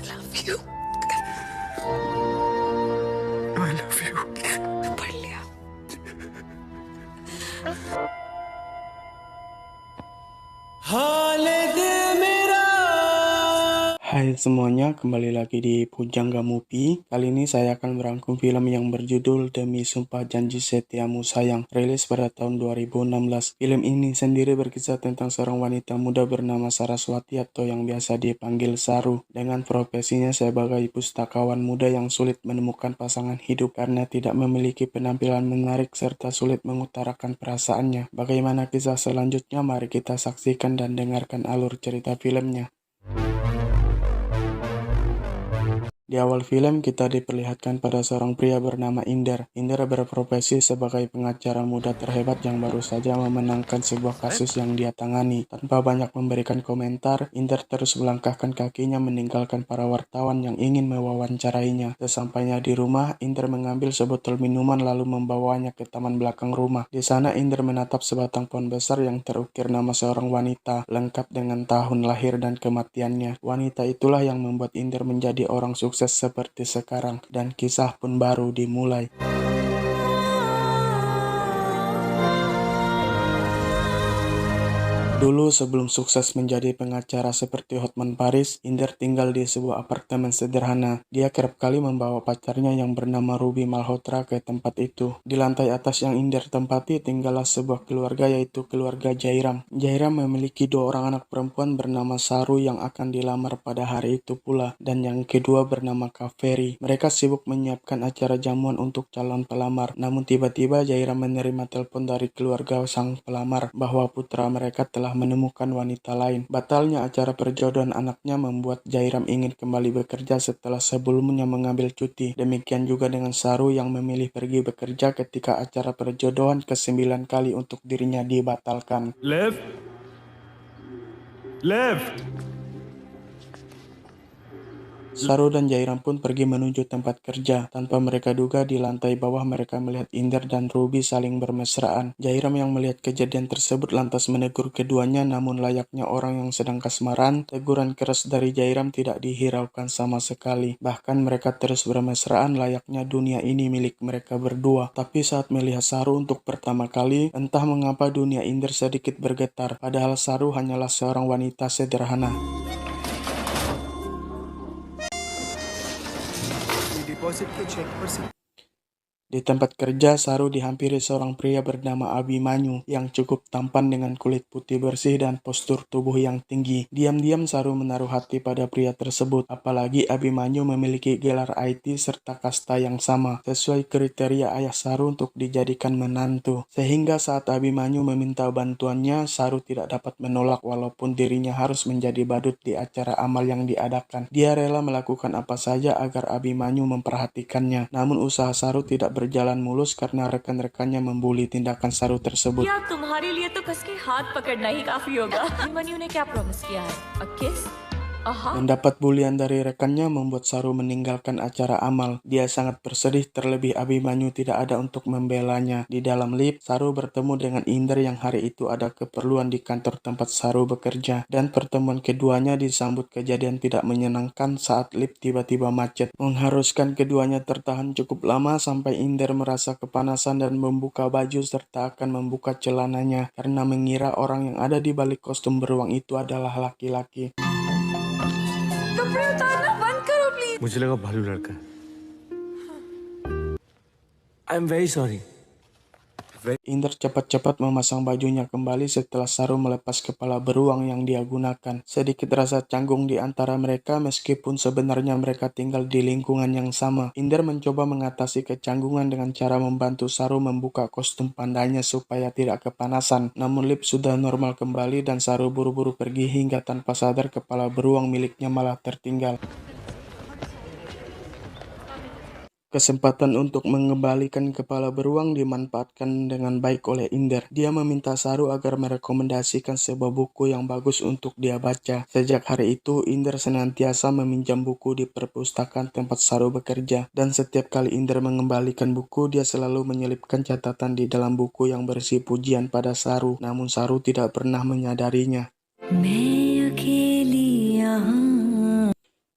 love you. I love you. पढ़ लिया. Hai semuanya, kembali lagi di Pujangga Movie. Kali ini saya akan merangkum film yang berjudul Demi Sumpah Janji Setiamu Sayang, rilis pada tahun 2016. Film ini sendiri berkisah tentang seorang wanita muda bernama Saraswati atau yang biasa dipanggil Saru. Dengan profesinya sebagai pustakawan muda yang sulit menemukan pasangan hidup karena tidak memiliki penampilan menarik serta sulit mengutarakan perasaannya. Bagaimana kisah selanjutnya? Mari kita saksikan dan dengarkan alur cerita filmnya. Di awal film, kita diperlihatkan pada seorang pria bernama Inder. Inder berprofesi sebagai pengacara muda terhebat yang baru saja memenangkan sebuah kasus yang dia tangani. Tanpa banyak memberikan komentar, Inder terus melangkahkan kakinya meninggalkan para wartawan yang ingin mewawancarainya. Sesampainya di rumah, Inder mengambil sebotol minuman lalu membawanya ke taman belakang rumah. Di sana, Inder menatap sebatang pohon besar yang terukir nama seorang wanita, lengkap dengan tahun lahir dan kematiannya. Wanita itulah yang membuat Inder menjadi orang sukses seperti sekarang, dan kisah pun baru dimulai. Dulu sebelum sukses menjadi pengacara seperti Hotman Paris, Inder tinggal di sebuah apartemen sederhana. Dia kerap kali membawa pacarnya yang bernama Ruby Malhotra ke tempat itu. Di lantai atas yang Inder tempati tinggallah sebuah keluarga, yaitu keluarga Jairam. Jairam memiliki dua orang anak perempuan bernama Saru yang akan dilamar pada hari itu pula, dan yang kedua bernama Kaveri. Mereka sibuk menyiapkan acara jamuan untuk calon pelamar. Namun tiba-tiba Jairam menerima telepon dari keluarga sang pelamar bahwa putra mereka telah menemukan wanita lain. Batalnya acara perjodohan anaknya membuat Jairam ingin kembali bekerja setelah sebelumnya mengambil cuti. Demikian juga dengan Saru yang memilih pergi bekerja ketika acara perjodohan ke-9 kali untuk dirinya dibatalkan. Left. Saru dan Jairam pun pergi menuju tempat kerja. Tanpa mereka duga, di lantai bawah mereka melihat Inder dan Ruby saling bermesraan. Jairam yang melihat kejadian tersebut lantas menegur keduanya, namun layaknya orang yang sedang kasmaran, teguran keras dari Jairam tidak dihiraukan sama sekali. Bahkan mereka terus bermesraan layaknya dunia ini milik mereka berdua. Tapi saat melihat Saru untuk pertama kali, entah mengapa dunia Inder sedikit bergetar, padahal Saru hanyalah seorang wanita sederhana. Deposit के चेक पर Di tempat kerja, Saru dihampiri seorang pria bernama Abimanyu yang cukup tampan dengan kulit putih bersih dan postur tubuh yang tinggi. Diam-diam Saru menaruh hati pada pria tersebut, apalagi Abimanyu memiliki gelar IT serta kasta yang sama, sesuai kriteria ayah Saru untuk dijadikan menantu. Sehingga saat Abimanyu meminta bantuannya, Saru tidak dapat menolak walaupun dirinya harus menjadi badut di acara amal yang diadakan. Dia rela melakukan apa saja agar Abimanyu memperhatikannya, namun usaha Saru tidak berjalan mulus karena rekan-rekannya membuli tindakan Saru tersebut. यार तुम्हारे लिए तो कस के हाथ पकड़ना ही काफी होगा. अभिमन्यु ने क्या प्रॉमिस किया है? A kiss? Mendapat bulian dari rekannya membuat Saru meninggalkan acara amal. Dia sangat bersedih, terlebih Abimanyu tidak ada untuk membelanya. Di dalam lift, Saru bertemu dengan Inder yang hari itu ada keperluan di kantor tempat Saru bekerja. Dan pertemuan keduanya disambut kejadian tidak menyenangkan saat lift tiba-tiba macet, mengharuskan keduanya tertahan cukup lama sampai Inder merasa kepanasan dan membuka baju serta akan membuka celananya karena mengira orang yang ada di balik kostum beruang itu adalah laki-laki. कपड़े उतारना बंद करो प्लीज. मुझे लगा भालू लड़का है. I am very sorry. Inder cepat-cepat memasang bajunya kembali setelah Saru melepas kepala beruang yang dia gunakan. Sedikit rasa canggung di antara mereka meskipun sebenarnya mereka tinggal di lingkungan yang sama. Inder mencoba mengatasi kecanggungan dengan cara membantu Saru membuka kostum pandanya supaya tidak kepanasan. Namun lift sudah normal kembali dan Saru buru-buru pergi hingga tanpa sadar kepala beruang miliknya malah tertinggal. Kesempatan untuk mengembalikan kepala beruang dimanfaatkan dengan baik oleh Inder. Dia meminta Saru agar merekomendasikan sebuah buku yang bagus untuk dia baca. Sejak hari itu, Inder senantiasa meminjam buku di perpustakaan tempat Saru bekerja. Dan setiap kali Inder mengembalikan buku, dia selalu menyelipkan catatan di dalam buku yang berisi pujian pada Saru. Namun Saru tidak pernah menyadarinya.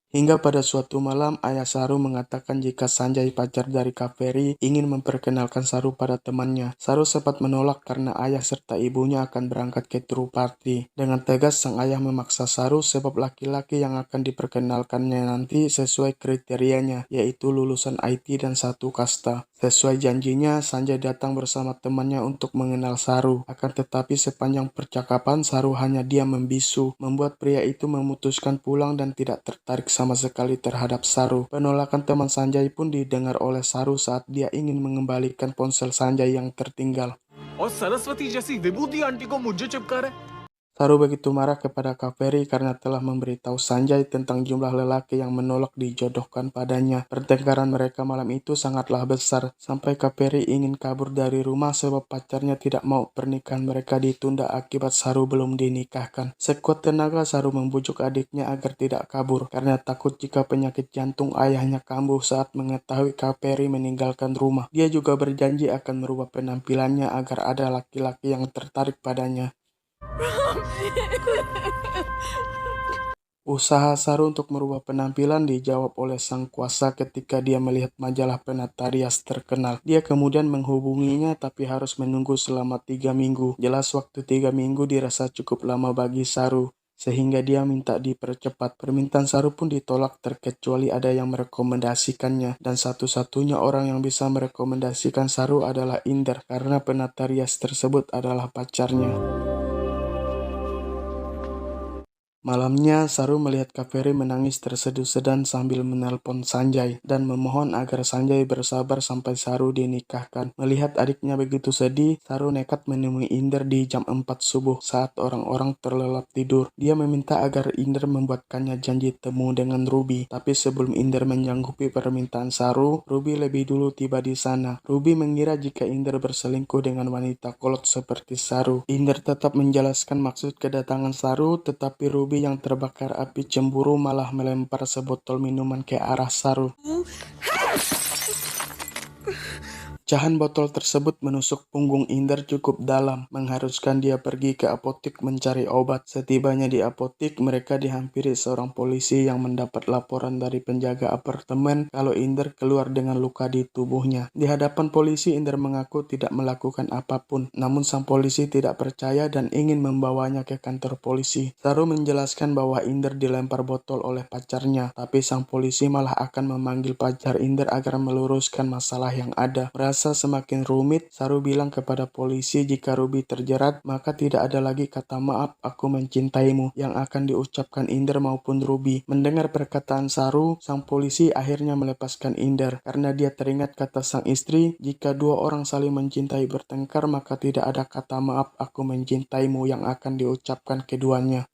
Hingga pada suatu malam, ayah Saru mengatakan jika Sanjay, pacar dari Kaveri, ingin memperkenalkan Saru pada temannya. Saru sempat menolak karena ayah serta ibunya akan berangkat ke true party. Dengan tegas, sang ayah memaksa Saru sebab laki-laki yang akan diperkenalkannya nanti sesuai kriterianya, yaitu lulusan IT dan satu kasta. Sesuai janjinya, Sanjay datang bersama temannya untuk mengenal Saru. Akan tetapi sepanjang percakapan, Saru hanya diam membisu, membuat pria itu memutuskan pulang dan tidak tertarik sama sekali terhadap Saru. Penolakan teman Sanjay pun didengar oleh Saru saat dia ingin mengembalikan ponsel Sanjay yang tertinggal. और सरस्वती जैसी विभूति आंटी को मुझे चिपका रहा है। Saru begitu marah kepada Kaveri karena telah memberitahu Sanjay tentang jumlah lelaki yang menolak dijodohkan padanya. Pertengkaran mereka malam itu sangatlah besar, sampai Kaveri ingin kabur dari rumah sebab pacarnya tidak mau pernikahan mereka ditunda akibat Saru belum dinikahkan. Sekuat tenaga Saru membujuk adiknya agar tidak kabur, karena takut jika penyakit jantung ayahnya kambuh saat mengetahui Kaveri meninggalkan rumah. Dia juga berjanji akan merubah penampilannya agar ada laki-laki yang tertarik padanya. Usaha Saru untuk merubah penampilan dijawab oleh sang kuasa ketika dia melihat majalah penata rias terkenal. Dia kemudian menghubunginya tapi harus menunggu selama 3 minggu. Jelas waktu 3 minggu dirasa cukup lama bagi Saru, sehingga dia minta dipercepat. Permintaan Saru pun ditolak terkecuali ada yang merekomendasikannya, dan satu-satunya orang yang bisa merekomendasikan Saru adalah Inder karena penata rias tersebut adalah pacarnya. Malamnya, Saru melihat Kaveri menangis terseduh-sedan sambil menelpon Sanjay dan memohon agar Sanjay bersabar sampai Saru dinikahkan. Melihat adiknya begitu sedih, Saru nekat menemui Inder di jam 4 subuh saat orang-orang terlelap tidur. Dia meminta agar Inder membuatkannya janji temu dengan Ruby. Tapi sebelum Inder menyanggupi permintaan Saru, Ruby lebih dulu tiba di sana. Ruby mengira jika Inder berselingkuh dengan wanita kolot seperti Saru. Inder tetap menjelaskan maksud kedatangan Saru, tetapi Ruby yang terbakar api cemburu malah melempar sebotol minuman ke arah Saru. Pecahan botol tersebut menusuk punggung Inder cukup dalam, mengharuskan dia pergi ke apotik mencari obat. Setibanya di apotik, mereka dihampiri seorang polisi yang mendapat laporan dari penjaga apartemen kalau Inder keluar dengan luka di tubuhnya. Di hadapan polisi, Inder mengaku tidak melakukan apapun, namun sang polisi tidak percaya dan ingin membawanya ke kantor polisi. Saru menjelaskan bahwa Inder dilempar botol oleh pacarnya, tapi sang polisi malah akan memanggil pacar Inder agar meluruskan masalah yang ada. Merasa semakin rumit, Saru bilang kepada polisi jika Ruby terjerat, maka tidak ada lagi kata maaf "aku mencintaimu" yang akan diucapkan Inder maupun Ruby. Mendengar perkataan Saru, sang polisi akhirnya melepaskan Inder karena dia teringat kata sang istri, jika dua orang saling mencintai bertengkar maka tidak ada kata maaf "aku mencintaimu" yang akan diucapkan keduanya.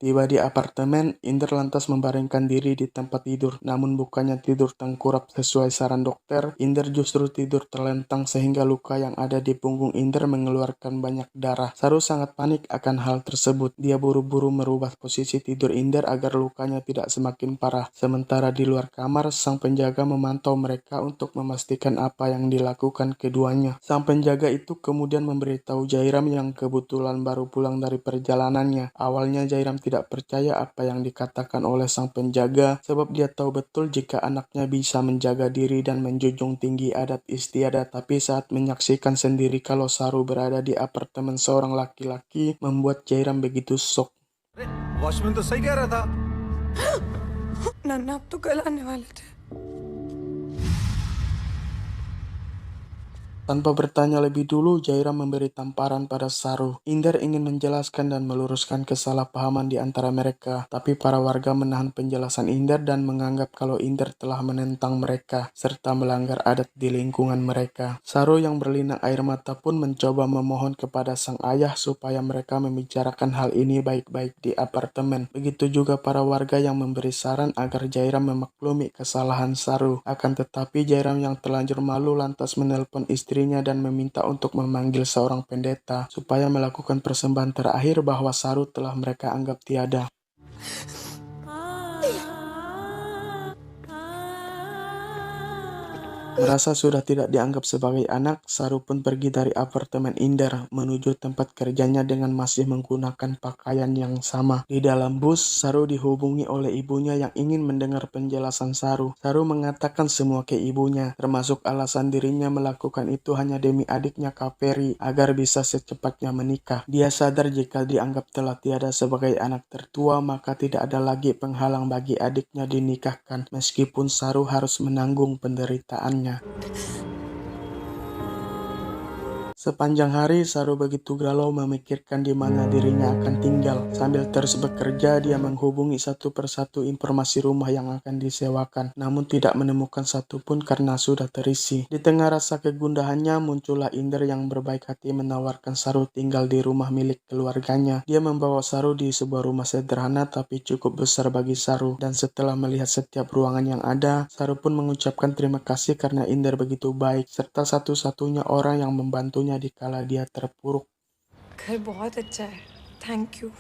Tiba di apartemen, Inder lantas membaringkan diri di tempat tidur. Namun bukannya tidur tengkurap sesuai saran dokter, Inder justru tidur terlentang sehingga luka yang ada di punggung Inder mengeluarkan banyak darah. Saru sangat panik akan hal tersebut. Dia buru-buru merubah posisi tidur Inder agar lukanya tidak semakin parah. Sementara di luar kamar, sang penjaga memantau mereka untuk memastikan apa yang dilakukan keduanya. Sang penjaga itu kemudian memberitahu Jairam yang kebetulan baru pulang dari perjalanannya. Awalnya Jairam tidak percaya apa yang dikatakan oleh sang penjaga sebab dia tahu betul jika anaknya bisa menjaga diri dan menjunjung tinggi adat istiadat, tapi saat menyaksikan sendiri kalau Saru berada di apartemen seorang laki-laki membuat Jairam begitu shock. Watchman तो सही कह रहा था। नन्ना अब तो कल आने वाले थे। Tanpa bertanya lebih dulu, Jairam memberi tamparan pada Saru. Inder ingin menjelaskan dan meluruskan kesalahpahaman di antara mereka, tapi para warga menahan penjelasan Inder dan menganggap kalau Inder telah menentang mereka, serta melanggar adat di lingkungan mereka. Saru yang berlinang air mata pun mencoba memohon kepada sang ayah supaya mereka membicarakan hal ini baik-baik di apartemen. Begitu juga para warga yang memberi saran agar Jairam memaklumi kesalahan Saru. Akan tetapi Jairam yang terlanjur malu lantas menelpon istrinya dan meminta untuk memanggil seorang pendeta supaya melakukan persembahan terakhir bahwa Saru telah mereka anggap tiada. Merasa sudah tidak dianggap sebagai anak, Saru pun pergi dari apartemen Inder menuju tempat kerjanya dengan masih menggunakan pakaian yang sama. Di dalam bus, Saru dihubungi oleh ibunya yang ingin mendengar penjelasan Saru. Saru mengatakan semua ke ibunya, termasuk alasan dirinya melakukan itu hanya demi adiknya Kaveri agar bisa secepatnya menikah. Dia sadar jika dianggap telah tiada sebagai anak tertua, maka tidak ada lagi penghalang bagi adiknya dinikahkan, meskipun Saru harus menanggung penderitaannya. Sepanjang hari, Saru begitu galau memikirkan di mana dirinya akan tinggal. Sambil terus bekerja, dia menghubungi satu persatu informasi rumah yang akan disewakan, namun tidak menemukan satupun karena sudah terisi. Di tengah rasa kegundahannya, muncullah Inder yang berbaik hati menawarkan Saru tinggal di rumah milik keluarganya. Dia membawa Saru di sebuah rumah sederhana tapi cukup besar bagi Saru, dan setelah melihat setiap ruangan yang ada, Saru pun mengucapkan terima kasih karena Inder begitu baik, serta satu-satunya orang yang membantunya dikala dia terpuruk. घर बहुत अच्छा है, thank you.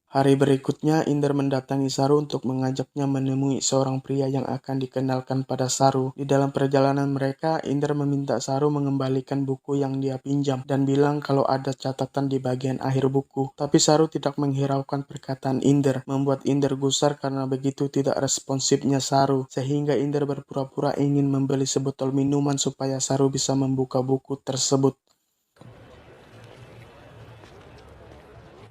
Hari berikutnya, Inder mendatangi Saru untuk mengajaknya menemui seorang pria yang akan dikenalkan pada Saru. Di dalam perjalanan mereka, Inder meminta Saru mengembalikan buku yang dia pinjam dan bilang kalau ada catatan di bagian akhir buku. Tapi Saru tidak menghiraukan perkataan Inder, membuat Inder gusar karena begitu tidak responsifnya Saru, sehingga Inder berpura-pura ingin membeli sebotol minuman supaya Saru bisa membuka buku tersebut.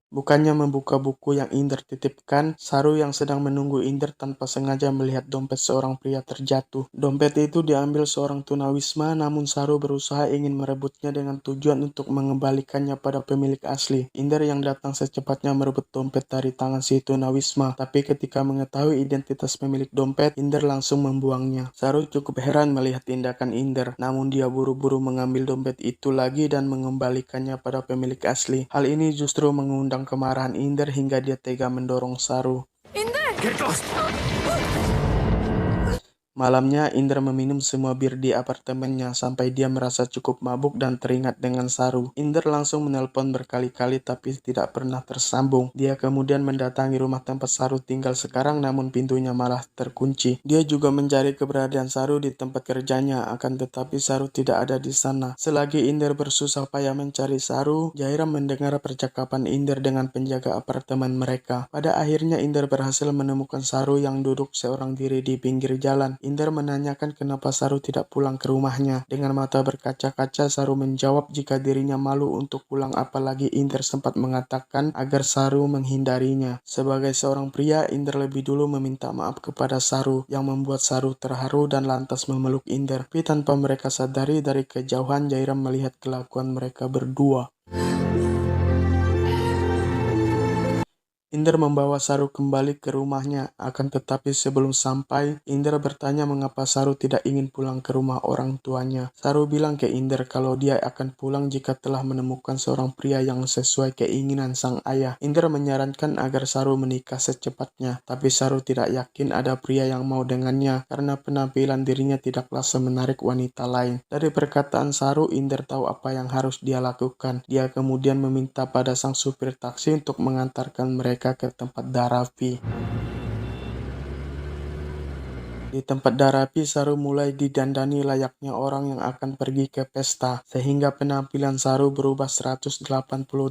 Bukannya membuka buku yang Inder titipkan, Saru yang sedang menunggu Inder tanpa sengaja melihat dompet seorang pria terjatuh. Dompet itu diambil seorang tunawisma, namun Saru berusaha ingin merebutnya dengan tujuan untuk mengembalikannya pada pemilik asli. Inder yang datang secepatnya merebut dompet dari tangan si tunawisma, tapi ketika mengetahui identitas pemilik dompet, Inder langsung membuangnya. Saru cukup heran melihat tindakan Inder, namun dia buru-buru mengambil dompet itu lagi dan mengembalikannya pada pemilik asli. Hal ini justru mengundang kemarahan Inder hingga dia tega mendorong Saru. Get lost! Malamnya, Inder meminum semua bir di apartemennya sampai dia merasa cukup mabuk dan teringat dengan Saru. Inder langsung menelpon berkali-kali tapi tidak pernah tersambung. Dia kemudian mendatangi rumah tempat Saru tinggal sekarang, namun pintunya malah terkunci. Dia juga mencari keberadaan Saru di tempat kerjanya, akan tetapi Saru tidak ada di sana. Selagi Inder bersusah payah mencari Saru, Jairam mendengar percakapan Inder dengan penjaga apartemen mereka. Pada akhirnya Inder berhasil menemukan Saru yang duduk seorang diri di pinggir jalan. Inder menanyakan kenapa Saru tidak pulang ke rumahnya. Dengan mata berkaca-kaca, Saru menjawab jika dirinya malu untuk pulang, apalagi Inder sempat mengatakan agar Saru menghindarinya. Sebagai seorang pria, Inder lebih dulu meminta maaf kepada Saru, yang membuat Saru terharu dan lantas memeluk Inder. Tapi tanpa mereka sadari, dari kejauhan Jairam melihat kelakuan mereka berdua. Inder membawa Saru kembali ke rumahnya, akan tetapi sebelum sampai, Inder bertanya mengapa Saru tidak ingin pulang ke rumah orang tuanya. Saru bilang ke Inder kalau dia akan pulang jika telah menemukan seorang pria yang sesuai keinginan sang ayah. Inder menyarankan agar Saru menikah secepatnya, tapi Saru tidak yakin ada pria yang mau dengannya karena penampilan dirinya tidaklah semenarik wanita lain. Dari perkataan Saru, Inder tahu apa yang harus dia lakukan. Dia kemudian meminta pada sang supir taksi untuk mengantarkan mereka ke tempat Darapi. Di tempat Darapi, Saru mulai didandani layaknya orang yang akan pergi ke pesta, sehingga penampilan Saru berubah 180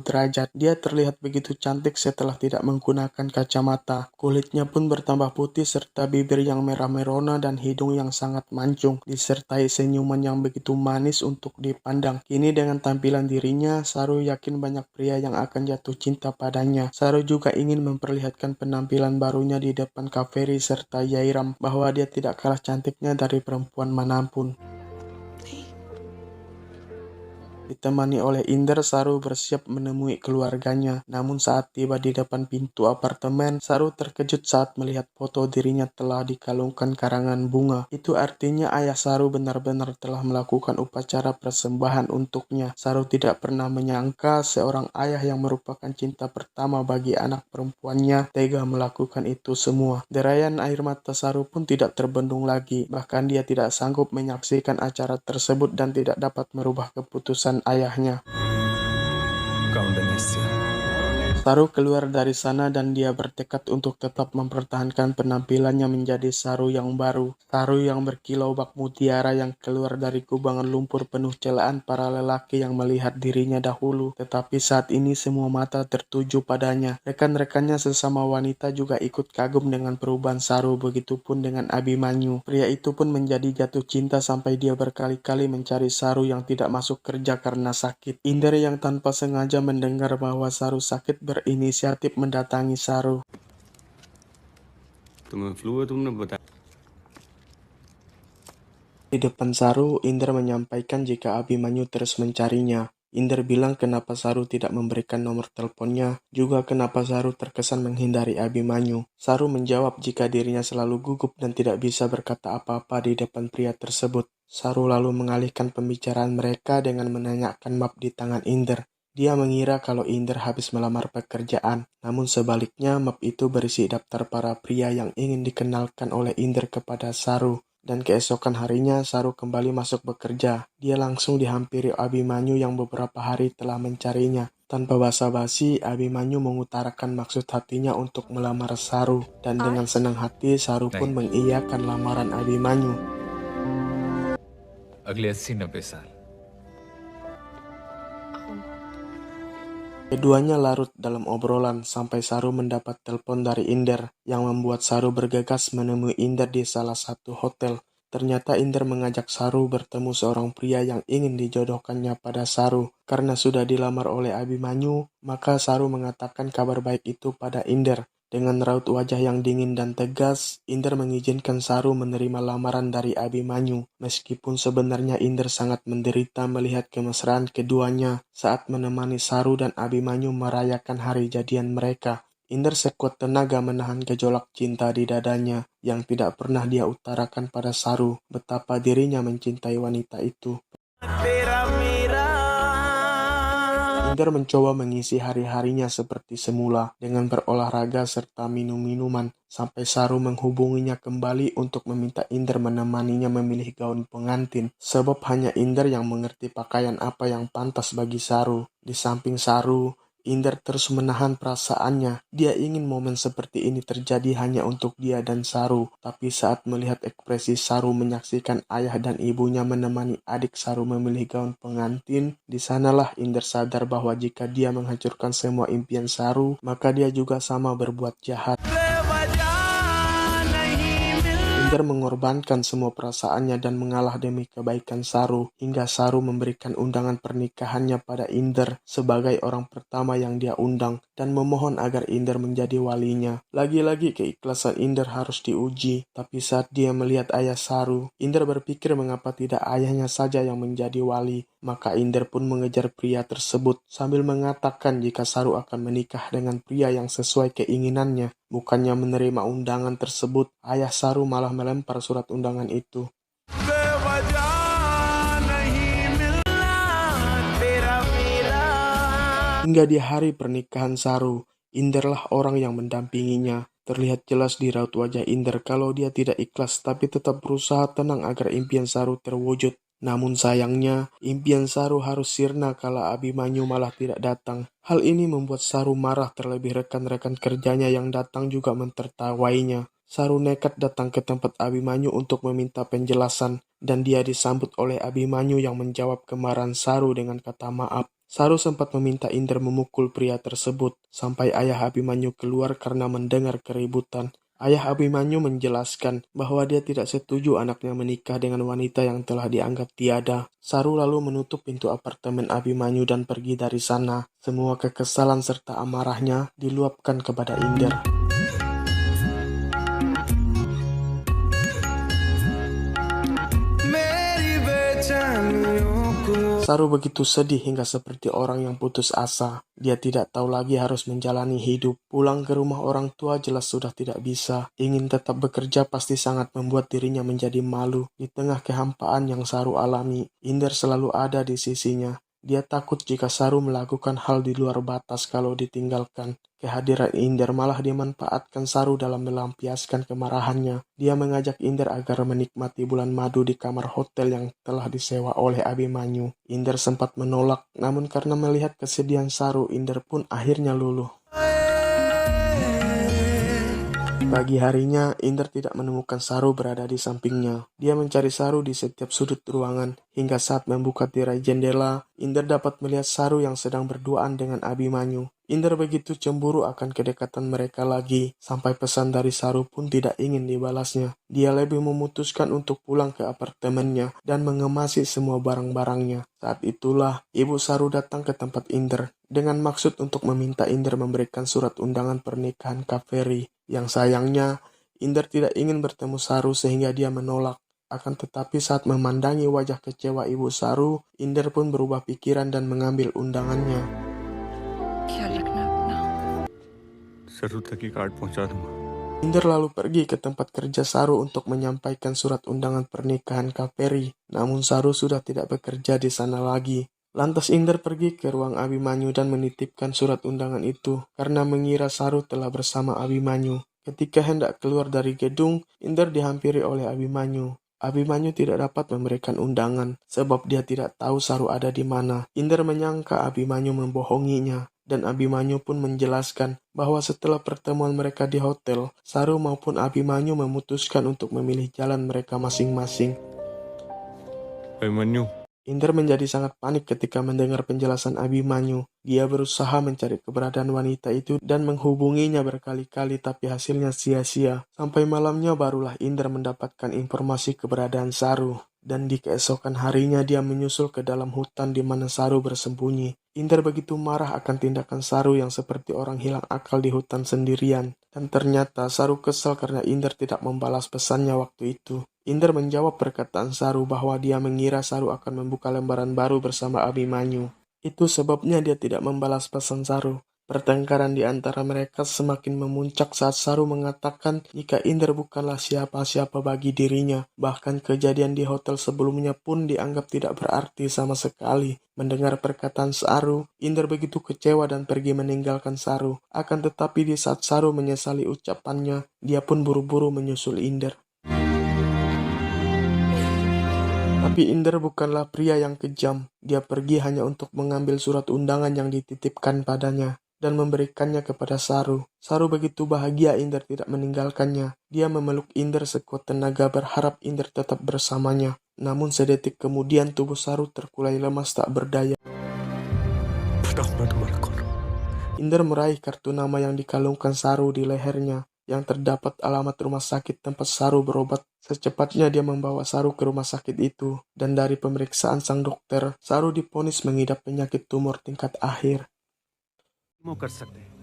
derajat. Dia terlihat begitu cantik setelah tidak menggunakan kacamata. Kulitnya pun bertambah putih serta bibir yang merah merona dan hidung yang sangat mancung, disertai senyuman yang begitu manis untuk dipandang. Kini dengan tampilan dirinya, Saru yakin banyak pria yang akan jatuh cinta padanya. Saru juga ingin memperlihatkan penampilan barunya di depan Kaveri serta Jairam bahwa dia tidak kalah cantiknya dari perempuan manapun. Ditemani oleh Inder, Saru bersiap menemui keluarganya. Namun saat tiba di depan pintu apartemen, Saru terkejut saat melihat foto dirinya telah dikalungkan karangan bunga. Itu artinya ayah Saru benar-benar telah melakukan upacara persembahan untuknya. Saru tidak pernah menyangka seorang ayah yang merupakan cinta pertama bagi anak perempuannya tega melakukan itu semua. Derayan air mata Saru pun tidak terbendung lagi. Bahkan dia tidak sanggup menyaksikan acara tersebut dan tidak dapat merubah keputusan ayahnya. Saru keluar dari sana dan dia bertekad untuk tetap mempertahankan penampilannya menjadi Saru yang baru. Saru yang berkilau bak mutiara yang keluar dari kubangan lumpur penuh celaan para lelaki yang melihat dirinya dahulu. Tetapi saat ini semua mata tertuju padanya. Rekan-rekannya sesama wanita juga ikut kagum dengan perubahan Saru, begitupun dengan Abimanyu. Pria itu pun menjadi jatuh cinta sampai dia berkali-kali mencari Saru yang tidak masuk kerja karena sakit. Inder yang tanpa sengaja mendengar bahwa Saru sakit berinisiatif mendatangi Saru. तुम्हें फ्लू है तुमने बताया Di depan Saru, Inder menyampaikan jika Abimanyu terus mencarinya. Inder bilang kenapa Saru tidak memberikan nomor teleponnya, juga kenapa Saru terkesan menghindari Abimanyu. Saru menjawab jika dirinya selalu gugup dan tidak bisa berkata apa-apa di depan pria tersebut. Saru lalu mengalihkan pembicaraan mereka dengan menanyakan map di tangan Inder. Dia mengira kalau Inder habis melamar pekerjaan, namun sebaliknya map itu berisi daftar para pria yang ingin dikenalkan oleh Inder kepada Saru. Dan keesokan harinya Saru kembali masuk bekerja. Dia langsung dihampiri Abimanyu yang beberapa hari telah mencarinya. Tanpa basa-basi, Abimanyu mengutarakan maksud hatinya untuk melamar Saru. Dan dengan senang hati, Saru pun mengiyakan lamaran Abimanyu. अगले 80-90 साल Keduanya larut dalam obrolan sampai Saru mendapat telepon dari Inder yang membuat Saru bergegas menemui Inder di salah satu hotel. Ternyata Inder mengajak Saru bertemu seorang pria yang ingin dijodohkannya pada Saru. Karena sudah dilamar oleh Abimanyu, maka Saru mengatakan kabar baik itu pada Inder. Dengan raut wajah yang dingin dan tegas, Inder mengizinkan Saru menerima lamaran dari Abimanyu. Meskipun sebenarnya Inder sangat menderita melihat kemesraan keduanya saat menemani Saru dan Abimanyu merayakan hari jadian mereka. Inder sekuat tenaga menahan gejolak cinta di dadanya yang tidak pernah dia utarakan pada Saru betapa dirinya mencintai wanita itu. Inder mencoba mengisi hari-harinya seperti semula dengan berolahraga serta minum minuman sampai Saru menghubunginya kembali untuk meminta Inder menemaninya memilih gaun pengantin sebab hanya Inder yang mengerti pakaian apa yang pantas bagi Saru. Di samping Saru, Inder terus menahan perasaannya. Dia ingin momen seperti ini terjadi hanya untuk dia dan Saru. Tapi saat melihat ekspresi Saru menyaksikan ayah dan ibunya menemani adik Saru memilih gaun pengantin, di sanalah Inder sadar bahwa jika dia menghancurkan semua impian Saru, maka dia juga sama berbuat jahat. Inder mengorbankan semua perasaannya dan mengalah demi kebaikan Saru, hingga Saru memberikan undangan pernikahannya pada Inder sebagai orang pertama yang dia undang, dan memohon agar Inder menjadi walinya. Lagi-lagi keikhlasan Inder harus diuji, tapi saat dia melihat ayah Saru, Inder berpikir mengapa tidak ayahnya saja yang menjadi wali. Maka Inder pun mengejar pria tersebut sambil mengatakan jika Saru akan menikah dengan pria yang sesuai keinginannya. Bukannya menerima undangan tersebut, ayah Saru malah melempar surat undangan itu. Hingga di hari pernikahan Saru, Inderlah orang yang mendampinginya. Terlihat jelas di raut wajah Inder kalau dia tidak ikhlas tapi tetap berusaha tenang agar impian Saru terwujud. Namun sayangnya, impian Saru harus sirna kala Abimanyu malah tidak datang. Hal ini membuat Saru marah, terlebih rekan-rekan kerjanya yang datang juga mentertawainya. Saru nekat datang ke tempat Abimanyu untuk meminta penjelasan, dan dia disambut oleh Abimanyu yang menjawab kemarahan Saru dengan kata maaf. Saru sempat meminta Inder memukul pria tersebut, sampai ayah Abimanyu keluar karena mendengar keributan. Ayah Abimanyu menjelaskan bahwa dia tidak setuju anaknya menikah dengan wanita yang telah dianggap tiada. Saru lalu menutup pintu apartemen Abimanyu dan pergi dari sana. Semua kekesalan serta amarahnya diluapkan kepada Inder. Saru begitu sedih hingga seperti orang yang putus asa. Dia tidak tahu lagi harus menjalani hidup. Pulang ke rumah orang tua jelas sudah tidak bisa. Ingin tetap bekerja pasti sangat membuat dirinya menjadi malu. Di tengah kehampaan yang Saru alami, Inder selalu ada di sisinya. Dia takut jika Saru melakukan hal di luar batas kalau ditinggalkan. Kehadiran Inder malah dimanfaatkan Saru dalam melampiaskan kemarahannya. Dia mengajak Inder agar menikmati bulan madu di kamar hotel yang telah disewa oleh Abimanyu. Inder sempat menolak, namun karena melihat kesedihan Saru, Inder pun akhirnya luluh. Pagi harinya, Inder tidak menemukan Saru berada di sampingnya. Dia mencari Saru di setiap sudut ruangan, hingga saat membuka tirai jendela, Inder dapat melihat Saru yang sedang berduaan dengan Abimanyu. Inder begitu cemburu akan kedekatan mereka lagi, sampai pesan dari Saru pun tidak ingin dibalasnya. Dia lebih memutuskan untuk pulang ke apartemennya dan mengemasi semua barang-barangnya. Saat itulah, ibu Saru datang ke tempat Inder, dengan maksud untuk meminta Inder memberikan surat undangan pernikahan Kaveri. Yang sayangnya, Inder tidak ingin bertemu Saru sehingga dia menolak. Akan tetapi saat memandangi wajah kecewa ibu Saru, Inder pun berubah pikiran dan mengambil undangannya. ख्याल रखना अपना। जरूरत लगी कार्ड पहुंचा दूंगा। Inder lalu pergi ke tempat kerja Saru untuk menyampaikan surat undangan pernikahan Kaveri. Namun Saru sudah tidak bekerja di sana lagi. Lantas Inder pergi ke ruang Abimanyu dan menitipkan surat undangan itu karena mengira Saru telah bersama Abimanyu. Ketika hendak keluar dari gedung, Inder dihampiri oleh Abimanyu. Abimanyu tidak dapat memberikan undangan sebab dia tidak tahu Saru ada di mana. Inder menyangka Abimanyu membohonginya. Dan Abimanyu pun menjelaskan bahwa setelah pertemuan mereka di hotel, Saru maupun Abimanyu memutuskan untuk memilih jalan mereka masing-masing. Abhimanyu Inder menjadi sangat panik ketika mendengar penjelasan Abimanyu. Dia berusaha mencari keberadaan wanita itu dan menghubunginya berkali-kali tapi hasilnya sia-sia. Sampai malamnya barulah Inder mendapatkan informasi keberadaan Saru. Dan di keesokan harinya dia menyusul ke dalam hutan di mana Saru bersembunyi. Inder begitu marah akan tindakan Saru yang seperti orang hilang akal di hutan sendirian. Dan ternyata Saru kesal karena Inder tidak membalas pesannya waktu itu. Inder menjawab perkataan Saru bahwa dia mengira Saru akan membuka lembaran baru bersama Abimanyu. Itu sebabnya dia tidak membalas pesan Saru. Pertengkaran di antara mereka semakin memuncak saat Saru mengatakan jika Inder bukanlah siapa-siapa bagi dirinya. Bahkan kejadian di hotel sebelumnya pun dianggap tidak berarti sama sekali. Mendengar perkataan Saru, Inder begitu kecewa dan pergi meninggalkan Saru. Akan tetapi di saat Saru menyesali ucapannya, dia pun buru-buru menyusul Inder. Tapi Inder bukanlah pria yang kejam. Dia pergi hanya untuk mengambil surat undangan yang dititipkan padanya dan memberikannya kepada Saru. Saru begitu bahagia Inder tidak meninggalkannya. Dia memeluk Inder sekuat tenaga berharap Inder tetap bersamanya. Namun sedetik kemudian tubuh Saru terkulai lemas tak berdaya. बताओ मैं तुम्हारा कौन हूँ? Inder meraih kartu nama yang dikalungkan Saru di lehernya, yang terdapat alamat rumah sakit tempat Saru berobat. Secepatnya dia membawa Saru ke rumah sakit itu, dan dari pemeriksaan sang dokter, Saru divonis mengidap penyakit tumor tingkat akhir. कर सकते हैं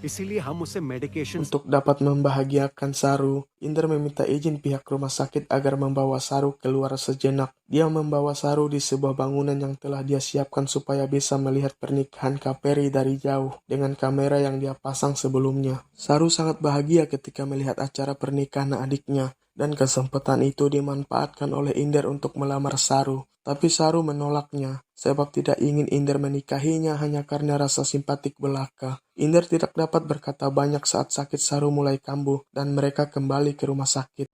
इसीलिए हम उसे medication Untuk dapat membahagiakan Saru, Inder meminta izin pihak rumah sakit agar membawa Saru keluar sejenak. Dia membawa Saru di sebuah bangunan yang telah dia siapkan supaya bisa melihat pernikahan Kaveri dari jauh dengan kamera yang dia pasang sebelumnya. Saru sangat bahagia ketika melihat acara pernikahan adiknya, dan kesempatan itu dimanfaatkan oleh Inder untuk melamar Saru. Tapi Saru menolaknya, sebab tidak ingin Inder menikahinya hanya karena rasa simpatik belaka. Inder tidak dapat berkata banyak saat sakit Saru mulai kambuh, dan mereka kembali ke rumah sakit.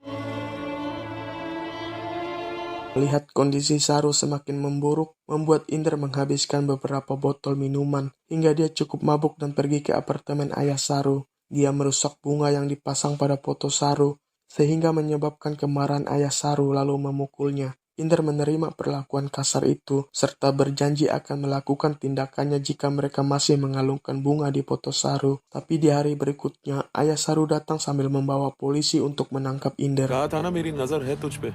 Melihat kondisi Saru semakin memburuk, membuat Inder menghabiskan beberapa botol minuman, hingga dia cukup mabuk dan pergi ke apartemen ayah Saru. Dia merusak bunga yang dipasang pada foto Saru, sehingga menyebabkan kemarahan ayah Saru lalu memukulnya. Inder menerima perlakuan kasar itu, serta berjanji akan melakukan tindakannya jika mereka masih mengalungkan bunga di foto Saru. Tapi di hari berikutnya, ayah Saru datang sambil membawa polisi untuk menangkap Inder. कहा था ना मेरी नजर है तुझ पे।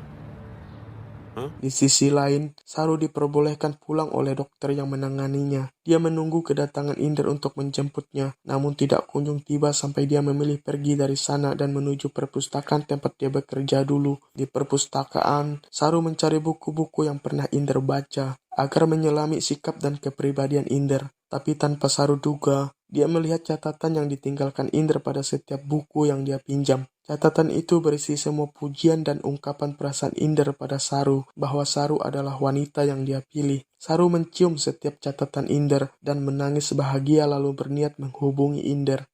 Di sisi lain, Saru diperbolehkan pulang oleh dokter yang menanganinya. Dia menunggu kedatangan Inder untuk menjemputnya, namun tidak kunjung tiba sampai dia memilih pergi dari sana dan menuju perpustakaan tempat dia bekerja dulu. Di perpustakaan, Saru mencari buku-buku yang pernah Inder baca agar menyelami sikap dan kepribadian Inder. Tapi tanpa Saru duga, dia melihat catatan yang ditinggalkan Inder pada setiap buku yang dia pinjam. Catatan itu berisi semua pujian dan ungkapan perasaan Inder pada Saru, bahwa Saru adalah wanita yang dia pilih. Saru mencium setiap catatan Inder dan menangis bahagia lalu berniat menghubungi Inder.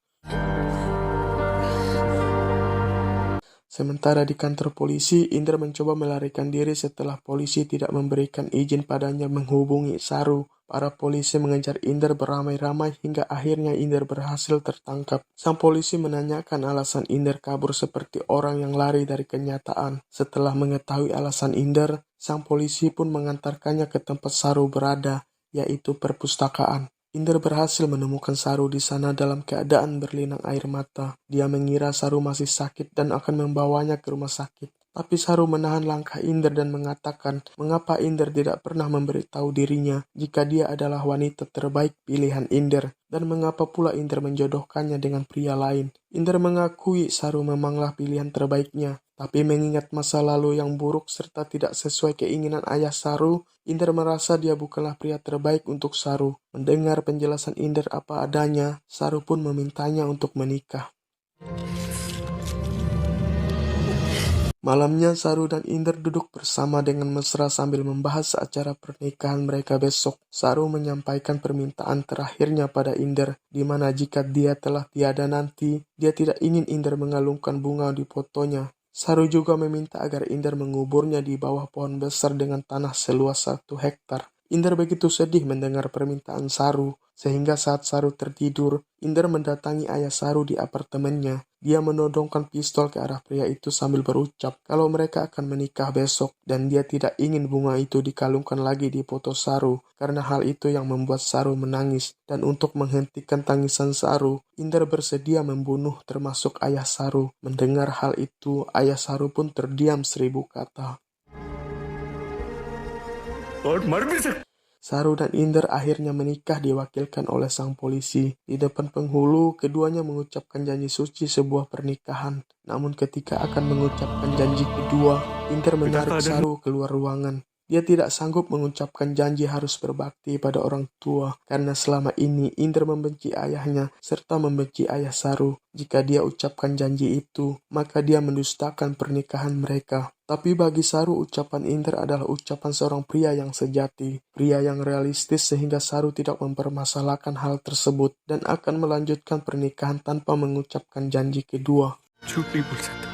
Sementara di kantor polisi, Inder mencoba melarikan diri setelah polisi tidak memberikan izin padanya menghubungi Saru. Para polisi mengejar Inder beramai-ramai hingga akhirnya Inder berhasil tertangkap. Sang polisi menanyakan alasan Inder kabur seperti orang yang lari dari kenyataan. Setelah mengetahui alasan Inder, sang polisi pun mengantarkannya ke tempat Saru berada, yaitu perpustakaan. Inder berhasil menemukan Saru di sana dalam keadaan berlinang air mata. Dia mengira Saru masih sakit dan akan membawanya ke rumah sakit. Tapi Saru menahan langkah Inder dan mengatakan mengapa Inder tidak pernah memberitahu dirinya jika dia adalah wanita terbaik pilihan Inder dan mengapa pula Inder menjodohkannya dengan pria lain. Inder mengakui Saru memanglah pilihan terbaiknya, tapi mengingat masa lalu yang buruk serta tidak sesuai keinginan ayah Saru, Inder merasa dia bukanlah pria terbaik untuk Saru. Mendengar penjelasan Inder apa adanya, Saru pun memintanya untuk menikah. Malamnya Saru dan Inder duduk bersama dengan mesra sambil membahas acara pernikahan mereka besok. Saru menyampaikan permintaan terakhirnya pada Inder, di mana jika dia telah tiada nanti, dia tidak ingin Inder mengalungkan bunga di fotonya. Saru juga meminta agar Inder menguburnya di bawah pohon besar dengan tanah seluas 1 hektar. Inder begitu sedih mendengar permintaan Saru, sehingga saat Saru tertidur, Inder mendatangi ayah Saru di apartemennya. Dia menodongkan pistol ke arah pria itu sambil berucap kalau mereka akan menikah besok dan dia tidak ingin bunga itu dikalungkan lagi di foto Saru karena hal itu yang membuat Saru menangis. Dan untuk menghentikan tangisan Saru, Inder bersedia membunuh termasuk ayah Saru. Mendengar hal itu, ayah Saru pun terdiam 1000 kata. और मर भी सकते Saru dan Inder akhirnya menikah diwakilkan oleh sang polisi. Di depan penghulu, keduanya mengucapkan janji suci sebuah pernikahan. Namun ketika akan mengucapkan janji kedua, Inder menarik Saru keluar ruangan. Dia tidak sanggup mengucapkan janji harus berbakti pada orang tua, karena selama ini Inder membenci ayahnya serta membenci ayah Saru. Jika dia ucapkan janji itu, maka dia mendustakan pernikahan mereka. Tapi bagi Saru, ucapan Inder adalah ucapan seorang pria yang sejati, pria yang realistis sehingga Saru tidak mempermasalahkan hal tersebut dan akan melanjutkan pernikahan tanpa mengucapkan janji kedua. झूठ नहीं बोल सकता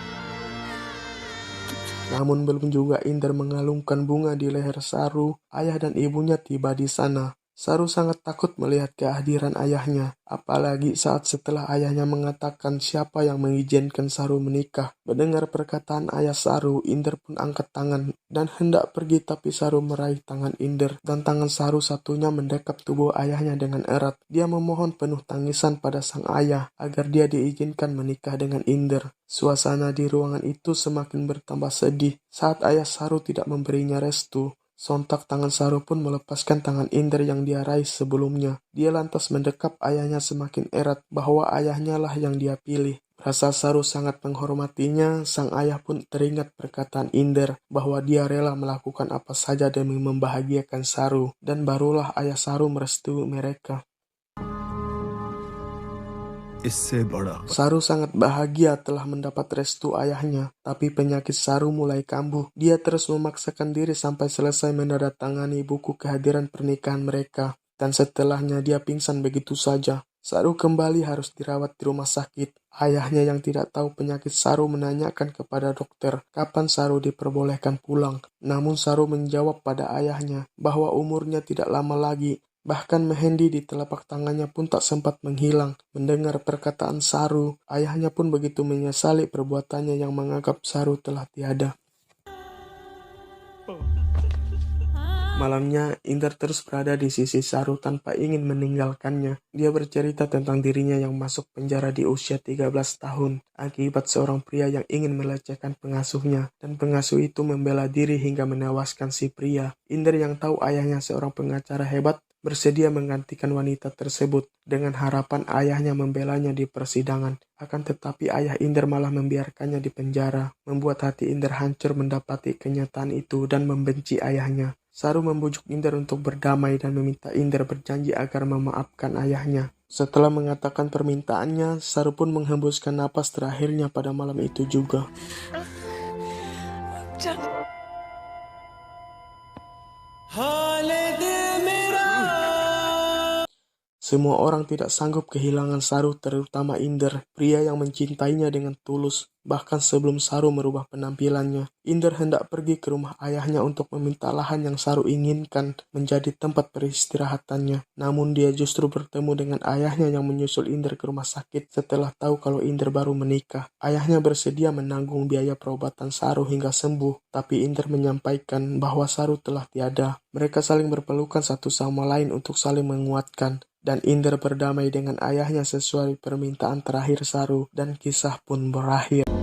Namun belum juga Inder mengalungkan bunga di leher Saru, ayah dan ibunya tiba di sana. Saru sangat takut melihat kehadiran ayahnya, apalagi saat setelah ayahnya mengatakan siapa yang mengizinkan Saru menikah. Mendengar perkataan ayah Saru, Inder pun angkat tangan dan hendak pergi tapi Saru meraih tangan Inder dan tangan Saru satunya mendekap tubuh ayahnya dengan erat. Dia memohon penuh tangisan pada sang ayah agar dia diizinkan menikah dengan Inder. Suasana di ruangan itu semakin bertambah sedih saat ayah Saru tidak memberinya restu. Sontak tangan Saru pun melepaskan tangan Inder yang dia raih sebelumnya. Dia lantas mendekap ayahnya semakin erat bahwa ayahnya lah yang dia pilih. Rasa Saru sangat menghormatinya, sang ayah pun teringat perkataan Inder bahwa dia rela melakukan apa saja demi membahagiakan Saru. Dan barulah ayah Saru merestui mereka. इससे बड़ा Saru sangat bahagia telah mendapat restu ayahnya, tapi penyakit Saru mulai kambuh. Dia terus memaksakan diri sampai selesai menandatangani buku kehadiran pernikahan mereka, dan setelahnya dia pingsan begitu saja. Saru kembali harus dirawat di rumah sakit. Ayahnya yang tidak tahu penyakit Saru menanyakan kepada dokter kapan Saru diperbolehkan pulang. Namun Saru menjawab pada ayahnya bahwa umurnya tidak lama lagi. Bahkan mehendi di telapak tangannya pun tak sempat menghilang. Mendengar perkataan Saru, ayahnya pun begitu menyesali perbuatannya yang menganggap Saru telah tiada. Malamnya, Inder terus berada di sisi Saru tanpa ingin meninggalkannya. Dia bercerita tentang dirinya yang masuk penjara di usia 13 tahun akibat seorang pria yang ingin melecehkan pengasuhnya, dan pengasuh itu membela diri hingga menewaskan si pria. Inder yang tahu ayahnya seorang pengacara hebat bersedia menggantikan wanita tersebut dengan harapan ayahnya membelanya di persidangan. Akan tetapi ayah Inder malah membiarkannya di penjara, membuat hati Inder hancur mendapati kenyataan itu dan membenci ayahnya. Saru membujuk Inder untuk berdamai dan meminta Inder berjanji agar memaafkan ayahnya. Setelah mengatakan permintaannya, Saru pun menghembuskan napas terakhirnya pada malam itu juga. Semua orang tidak sanggup kehilangan Saru, terutama Inder, pria yang mencintainya dengan tulus. Bahkan sebelum Saru merubah penampilannya, Inder hendak pergi ke rumah ayahnya untuk meminta lahan yang Saru inginkan menjadi tempat peristirahatannya. Namun dia justru bertemu dengan ayahnya yang menyusul Inder ke rumah sakit setelah tahu kalau Inder baru menikah. Ayahnya bersedia menanggung biaya perobatan Saru hingga sembuh, tapi Inder menyampaikan bahwa Saru telah tiada. Mereka saling berpelukan satu sama lain untuk saling menguatkan. Dan Inder berdamai dengan ayahnya sesuai permintaan terakhir Saru, dan kisah pun berakhir.